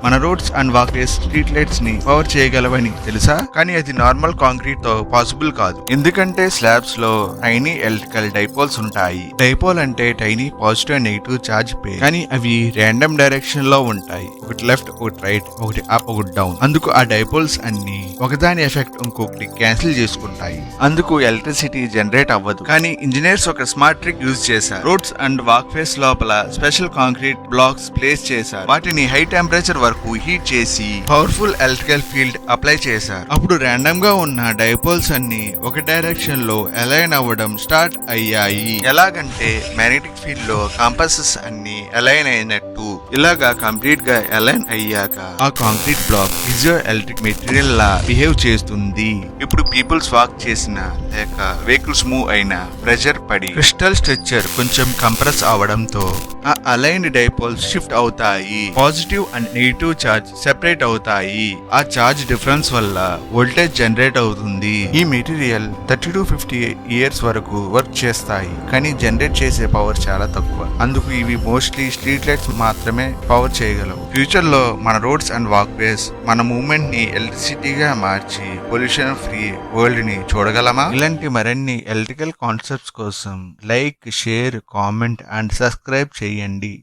మన roads and walkways street lights ని power చేయగలవని తెలుసా? కానీ అది నార్మల్ కాంక్రీట్ తో పాసిబుల్ కాదు. ఎందుకంటే స్లాబ్స్ లో టైనీ ఎలక్ట్రికల్ డైపోల్స్ ఉంటాయి. డైపోల్ అంటే tiny positive and negative charge pair. కానీ అవి ర్యాండమ్ డైరెక్షన్ లో ఉంటాయి. ఒకటి లెఫ్ట్, ఒకటి రైట్, ఒకటి అప్, ఒకటి డౌన్. అందుకు ఆ డైపోల్స్ అన్ని ఒకదాని ఎఫెక్ట్ ఇంకొకటి క్యాన్సిల్ చేసుకుంటాయి. అందుకు ఎలక్ట్రిసిటీ జనరేట్ అవ్వదు. కానీ ఇంజనీర్స్ ఒక స్మార్ట్ ట్రిక్ యూజ్ చేశారు. రోడ్స్ అండ్ వాక్వేస్ లోపల స్పెషల్ కాంక్రీట్ బ్లాక్స్ ప్లేస్ చేశారు. వాటిని హై టెంపరేచర్ వరకు హీట్ చేసి పవర్ఫుల్ ఎలక్ట్రికల్ ఫీల్డ్ అప్లై చేశారు. అప్పుడు ర్యాండమ్ గా ఉన్న డైపోల్స్ అన్ని ఒక డైరెక్షన్ లో అలైన్ అవ్వడం స్టార్ట్ అయ్యాయి. ఎలాగంటే మ్యాగ్నెటిక్ ఫీల్డ్ లో కంపసెస్ అన్ని అలైన్ అయినట్టు. ఇలాగా కంప్లీట్ గా అలైన్ అయ్యాక ఆ concrete block piezoelectric material లా బిహేవ్ చేస్తుంది. ఇప్పుడు పీపుల్స్ వాక్ చేసిన లేక వెహికల్స్ మూవ్ అయినా ప్రెషర్ పడి క్రిస్టల్ స్ట్రక్చర్ కొంచెం కంప్రెస్ అవడంతో ఆ అలైన్డ్ డైపోల్స్ షిఫ్ట్ అవుతాయి. Positive and negative charge separate అవుతాయి. ఆ చార్జ్ డిఫరెన్స్ వల్ల వోల్టేజ్ జనరేట్ అవుతుంది. ఈ మెటీరియల్ 30 to 50 ఇయర్స్ వరకు వర్క్ చేస్తాయి. కానీ జనరేట్ చేసే పవర్ చాలా తక్కువ. అందుకు ఇవి మోస్ట్లీ స్ట్రీట్ లైట్స్ మాత్రమే పవర్ చేయగలవు. ఫ్యూచర్ లో మన రోడ్స్ అండ్ వాక్వేస్ మన మూవ్మెంట్ ని ఎలక్ట్రిసిటీగా మార్చి పొల్యూషన్ ఫ్రీ వరల్డ్ ని చూడగలమా? ఇలాంటి మరిన్ని ఎలక్ట్రికల్ కాన్సెప్ట్స్ కోసం like, share, comment and subscribe చేయండి.